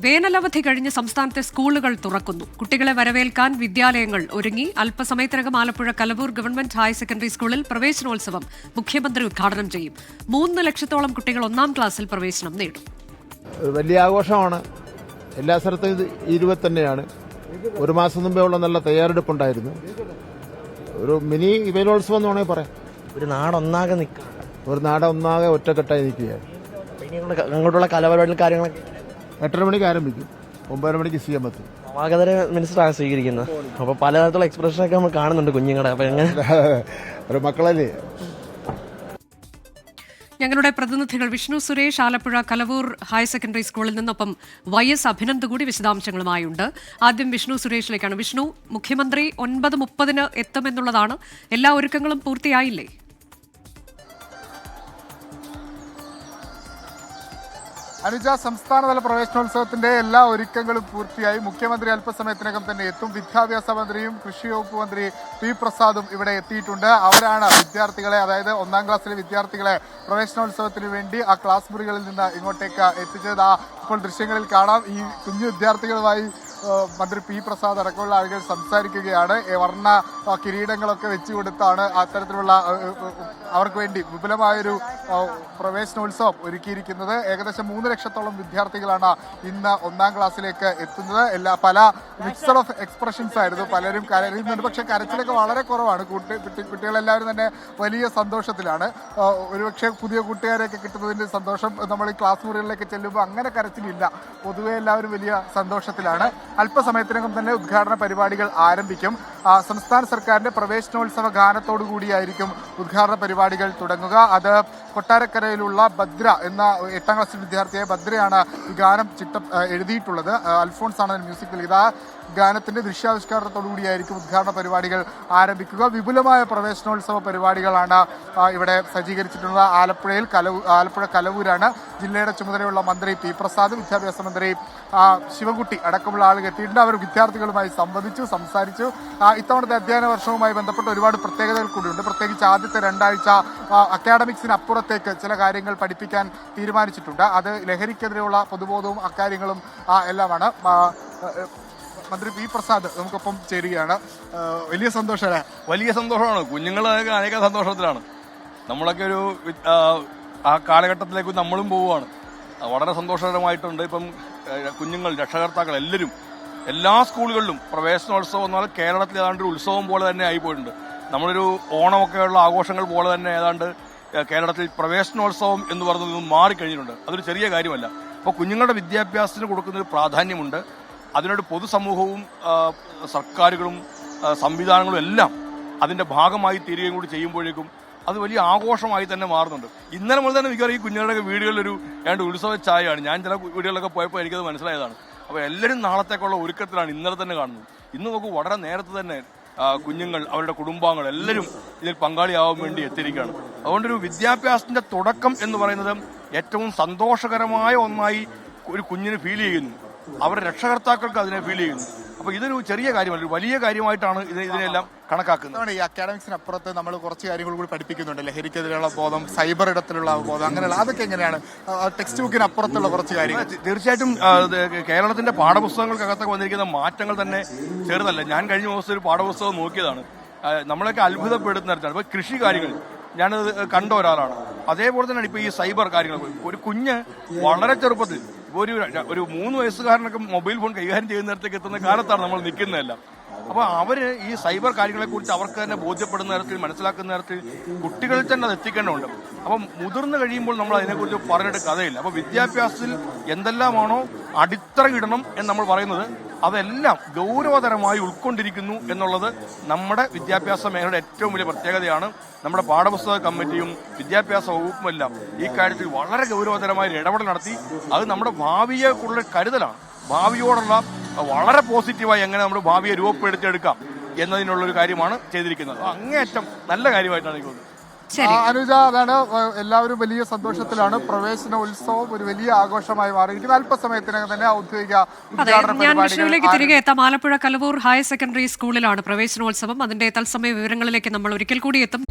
വേനലവധി കഴിഞ്ഞ് സംസ്ഥാനത്തെ സ്കൂളുകൾ തുറക്കുന്നു. കുട്ടികളെ വരവേൽക്കാൻ വിദ്യാലയങ്ങൾ ഒരുങ്ങി. അല്പസമയത്തിനകം Alappuzha Kalavoor government higher secondary സ്കൂളിൽ പ്രവേശനോത്സവം മുഖ്യമന്ത്രി ഉദ്ഘാടനം ചെയ്യും. 3 ലക്ഷത്തോളം കുട്ടികൾ 1ാം ക്ലാസ്സിൽ പ്രവേശനം നേടും. വലിയ ആഘോഷമാണ്. എല്ലാ സ്ഥലത്തും ഇത് 20 തന്നെയാണ്. ഒരു മാസം മുമ്പേ ഉള്ള നല്ല തയ്യാറെടുപ്പുണ്ടായിരുന്നു. ഒരു മിനി വേനോത്സവം എന്ന് വേണമെങ്കിൽ പറയാം. ഒരു നാടൊന്നാകെ ഒറ്റക്കെട്ടായി നിൽക്കുകയാണ്. അങ്ങോട്ടുള്ള കലാപരിപാടികൾ കാര്യങ്ങളൊക്കെ 8:30 മണിക്ക് ആരംഭിക്കും. 9:30 മണിക്ക് CM എത്തും. നവാഗതരെ മിനിസ്റ്ററാണ് സ്വീകരിക്കുന്നത്. അപ്പോൾ പലതരത്തിലുള്ള എക്സ്പ്രഷനൊക്കെ നമ്മൾ കാണുന്നുണ്ട് കുഞ്ഞുങ്ങളെ. അപ്പോൾ എങ്ങനെ ഒരു മക്കളല്ലേ. ഞങ്ങളുടെ പ്രതിനിധികൾ വിഷ്ണു സുരേഷ് ആലപ്പുഴ കലവൂർ ഹയർ സെക്കൻഡറി സ്കൂളിൽ നിന്നൊപ്പം YS അഭിനന്ദ് കൂടി വിശദാംശങ്ങളുമായുണ്ട്. ആദ്യം വിഷ്ണു സുരേഷിലേക്കാണ്. വിഷ്ണു, മുഖ്യമന്ത്രി 9:30 എത്തുമെന്നുള്ളതാണ്. എല്ലാ ഒരുക്കങ്ങളും പൂർത്തിയായില്ലേ? അനുജ, സംസ്ഥാനതല പ്രവേശനോത്സവത്തിന്റെ എല്ലാ ഒരുക്കങ്ങളും പൂർത്തിയായി. മുഖ്യമന്ത്രി അല്പസമയത്തിനകം തന്നെ എത്തും. വിദ്യാഭ്യാസ മന്ത്രിയും കൃഷി വകുപ്പ് മന്ത്രി പി പ്രസാദും ഇവിടെ എത്തിയിട്ടുണ്ട്. അവരാണ് വിദ്യാർത്ഥികളെ, അതായത് 1ാം ക്ലാസ്സിലെ വിദ്യാർത്ഥികളെ പ്രവേശനോത്സവത്തിന് വേണ്ടി ആ ക്ലാസ് മുറികളിൽ നിന്ന് ഇങ്ങോട്ടേക്ക് എത്തിച്ചത്. ഇപ്പോൾ ദൃശ്യങ്ങളിൽ കാണാം. ഈ കുഞ്ഞു വിദ്യാർത്ഥികളുമായി മന്ത്രി പി പ്രസാദ് അടക്കമുള്ള ആളുകൾ സംസാരിക്കുകയാണ്. വർണ്ണ കിരീടങ്ങളൊക്കെ വെച്ചു കൊടുത്താണ് അത്തരത്തിലുള്ള അവർക്ക് വേണ്ടി വിപുലമായൊരു പ്രവേശനോത്സവം ഒരുക്കിയിരിക്കുന്നത്. ഏകദേശം 3 ലക്ഷത്തോളം വിദ്യാർത്ഥികളാണ് ഇന്ന് 1ാം ക്ലാസ്സിലേക്ക് എത്തുന്നത്. പല മിക്സഡ് ഓഫ് എക്സ്പ്രഷൻസ് ആയിരുന്നു. പലരും കരയുന്നുണ്ട്, പക്ഷെ കരച്ചിലൊക്കെ വളരെ കുറവാണ്. കുട്ടികളെല്ലാവരും തന്നെ വലിയ സന്തോഷത്തിലാണ്. ഒരുപക്ഷെ പുതിയ കൂട്ടുകാരെയൊക്കെ കിട്ടുന്നതിന്റെ സന്തോഷം നമ്മൾ ഈ ക്ലാസ് മുറികളിലേക്ക് ചെല്ലുമ്പോൾ അങ്ങനെ കരച്ചിലില്ല. പൊതുവെ എല്ലാവരും വലിയ സന്തോഷത്തിലാണ്. അല്പസമയത്തിനകം തന്നെ ഉദ്ഘാടന പരിപാടികൾ ആരംഭിക്കും. സംസ്ഥാന സർക്കാരിന്റെ പ്രവേശനോത്സവ ഗാനത്തോടു കൂടിയായിരിക്കും ഉദ്ഘാടന പരിപാടികൾ തുടങ്ങുക. അത് കൊട്ടാരക്കരയിലുള്ള ഭദ്ര എന്ന 8ാം ക്ലാസ് വിദ്യാർത്ഥിയായ ഭദ്രയാണ് ഈ ഗാനം എഴുതിയിട്ടുള്ളത്. അൽഫോൺസ് ആണ് മ്യൂസിക് നൽകിയത്. ആ ഗാനത്തിന്റെ ദൃശ്യാവിഷ്കാരത്തോടു കൂടിയായിരിക്കും ഉദ്ഘാടന പരിപാടികൾ ആരംഭിക്കുക. വിപുലമായ പ്രവേശനോത്സവ പരിപാടികളാണ് ഇവിടെ സജ്ജീകരിച്ചിട്ടുള്ളത്. ആലപ്പുഴ കലവൂരാണ്. ജില്ലയുടെ ചുമതലയുള്ള മന്ത്രി പി പ്രസാദ്, വിദ്യാഭ്യാസ മന്ത്രി ശിവൻകുട്ടി അടക്കമുള്ള ആളുകൾ എത്തിയിട്ടുണ്ട്. അവർ വിദ്യാർത്ഥികളുമായി സംസാരിച്ചു. ഇത്തവണത്തെ അധ്യയന വർഷവുമായി ബന്ധപ്പെട്ട് ഒരുപാട് പ്രത്യേകതകൾ കൂടിയുണ്ട്. പ്രത്യേകിച്ച് ആദ്യത്തെ 2 ആഴ്ച അക്കാഡമിക്സിന് അപ്പുറത്തേക്ക് ചില കാര്യങ്ങൾ പഠിപ്പിക്കാൻ തീരുമാനിച്ചിട്ടുണ്ട്. അത് ലഹരിക്കെതിരെയുള്ള പൊതുബോധവും അക്കാര്യങ്ങളും എല്ലാമാണ്. മന്ത്രി പി പ്രസാദ് നമുക്കൊപ്പം ചേരുകയാണ്. വലിയ സന്തോഷമാണ്. കുഞ്ഞുങ്ങളൊക്കെ അനേക സന്തോഷത്തിലാണ്. നമ്മളൊക്കെ ഒരു ആ കാലഘട്ടത്തിലേക്ക് നമ്മളും പോവുകയാണ്. വളരെ സന്തോഷകരമായിട്ടുണ്ട്. ഇപ്പം കുഞ്ഞുങ്ങൾ, രക്ഷകർത്താക്കൾ എല്ലാവരും എല്ലാ സ്കൂളുകളിലും പ്രവേശനോത്സവം എന്നാൽ കേരളത്തിൽ ഏതാണ്ട് ഒരു ഉത്സവം പോലെ തന്നെ ആയിപ്പോയിട്ടുണ്ട്. നമ്മളൊരു ഓണമൊക്കെയുള്ള ആഘോഷങ്ങൾ പോലെ തന്നെ ഏതാണ്ട് കേരളത്തിൽ പ്രവേശനോത്സവം എന്ന് പറയുന്നത് മാറിക്കഴിഞ്ഞിട്ടുണ്ട്. അതൊരു ചെറിയ കാര്യമല്ല. അപ്പോൾ കുഞ്ഞുങ്ങളുടെ വിദ്യാഭ്യാസത്തിന് കൊടുക്കുന്നൊരു പ്രാധാന്യമുണ്ട്. അതിനോട് പൊതുസമൂഹവും സർക്കാരുകളും സംവിധാനങ്ങളും എല്ലാം അതിന്റെ ഭാഗമായി തീരുകയും കൂടി ചെയ്യുമ്പോഴേക്കും അത് വലിയ ആഘോഷമായി തന്നെ മാറുന്നുണ്ട്. ഇന്നലെ മുതൽ തന്നെ മിക്കവാറും ഈ കുഞ്ഞുങ്ങളുടെ വീടുകളിലൊരു ഉത്സവ ചായയാണ്. ഞാൻ ചില വീടുകളിലൊക്കെ പോയപ്പോൾ എനിക്കത് മനസ്സിലായതാണ്. അപ്പോൾ എല്ലാവരും നാളത്തേക്കുള്ള ഒരുക്കത്തിലാണ് ഇന്നലെ തന്നെ കാണുന്നത്. ഇന്ന് നമുക്ക് വളരെ നേരത്തെ തന്നെ കുഞ്ഞുങ്ങൾ, അവരുടെ കുടുംബാംഗങ്ങൾ എല്ലാവരും ഇതിൽ പങ്കാളിയാവാൻ വേണ്ടി എത്തിയിരിക്കുകയാണ്. അതുകൊണ്ടൊരു വിദ്യാഭ്യാസത്തിന്റെ തുടക്കം എന്ന് പറയുന്നത് ഏറ്റവും സന്തോഷകരമായ ഒന്നായി ഒരു കുഞ്ഞിന് ഫീൽ ചെയ്യുന്നു. അവരുടെ രക്ഷകർത്താക്കൾക്ക് അതിനെ ഫീൽ ചെയ്യുന്നു. അപ്പൊ ഇതൊരു ചെറിയ കാര്യമല്ല, ഒരു വലിയ കാര്യമായിട്ടാണ് ഇതിനെല്ലാം കണക്കാക്കുന്നത്. ഈ അക്കാഡമിക്സിന് അപ്പുറത്ത് നമ്മൾ കുറച്ച് കാര്യങ്ങൾ കൂടി പഠിപ്പിക്കുന്നുണ്ട്. ലഹരിക്കെതിരെയുള്ള ബോധം, സൈബർ ഇടത്തിലുള്ള ബോധം, അങ്ങനെയുള്ള അതൊക്കെ എങ്ങനെയാണ് ടെക്സ്റ്റ് ബുക്കിന് അപ്പുറത്തുള്ള കുറച്ച് കാര്യങ്ങൾ? തീർച്ചയായിട്ടും കേരളത്തിന്റെ പാഠപുസ്തകങ്ങൾക്കകത്തൊക്കെ വന്നിരിക്കുന്ന മാറ്റങ്ങൾ തന്നെ ചെറുതല്ല. ഞാൻ കഴിഞ്ഞ ദിവസം ഒരു പാഠപുസ്തകം നോക്കിയതാണ്. നമ്മളൊക്കെ അത്ഭുതപ്പെടുത്തുന്ന ഇപ്പൊ കൃഷി കാര്യങ്ങൾ ഞാനത് കണ്ട ഒരാളാണ്. അതേപോലെ തന്നെയാണ് ഇപ്പൊ ഈ സൈബർ കാര്യങ്ങൾ. ഒരു കുഞ്ഞ് വളരെ ചെറുപ്പത്തിൽ ഒരു 3 വയസ്സുകാരനൊക്കെ മൊബൈൽ ഫോൺ കൈകാര്യം ചെയ്യുന്നിടത്തേക്ക് എത്തുന്ന കാലത്താണ് നമ്മൾ നിൽക്കുന്നതെല്ലാം. അപ്പൊ അവര് ഈ സൈബർ കാര്യങ്ങളെ കുറിച്ച് അവർക്ക് തന്നെ ബോധ്യപ്പെടുന്ന തരത്തിൽ, മനസ്സിലാക്കുന്ന തരത്തിൽ കുട്ടികളിൽ തന്നെ അത് എത്തിക്കേണ്ടതുണ്ട്. അപ്പം മുതിർന്നു കഴിയുമ്പോൾ നമ്മൾ അതിനെക്കുറിച്ച് പറഞ്ഞിട്ട് കഥയില്ല. അപ്പൊ വിദ്യാഭ്യാസത്തിൽ എന്തെല്ലാമാണോ അടിത്തറയിടണം എന്ന് നമ്മൾ പറയുന്നത് അതെല്ലാം ഗൗരവതരമായി ഉൾക്കൊണ്ടിരിക്കുന്നു എന്നുള്ളത് നമ്മുടെ വിദ്യാഭ്യാസ മേഖലയുടെ ഏറ്റവും വലിയ പ്രത്യേകതയാണ്. നമ്മുടെ പാഠപുസ്തക കമ്മിറ്റിയും വിദ്യാഭ്യാസ വകുപ്പും എല്ലാം ഈ കാര്യത്തിൽ വളരെ ഗൗരവതരമായ ഇടപെടൽ നടത്തി. അത് നമ്മുടെ ഭാവിയെക്കുള്ള കരുതലാണ്. ഭാവിയോടുള്ള വളരെ പോസിറ്റീവായി എങ്ങനെ നമ്മുടെ ഭാവിയെ രൂപപ്പെടുത്തിയെടുക്കാം എന്നതിനുള്ളൊരു കാര്യമാണ് ചെയ്തിരിക്കുന്നത്. അങ്ങേയറ്റം നല്ല കാര്യമായിട്ടാണ് എനിക്ക് തോന്നുന്നത്. അനുജ, അതാണ് എല്ലാവരും വലിയ സന്തോഷത്തിലാണ്. പ്രവേശനോത്സവം ഒരു വലിയ ആഘോഷമായി മാറിയിരിക്കുന്നത്. അല്പസമയത്തിനകം തന്നെ ഔദ്യോഗിക ഞാൻ വിഷുവിലേക്ക് തിരികെ എത്താം. ആലപ്പുഴ കലവൂർ ഹയർ സെക്കൻഡറി സ്കൂളിലാണ് പ്രവേശനോത്സവം. അതിന്റെ തത്സമയ വിവരങ്ങളിലേക്ക് നമ്മൾ ഒരിക്കൽ കൂടി എത്തും.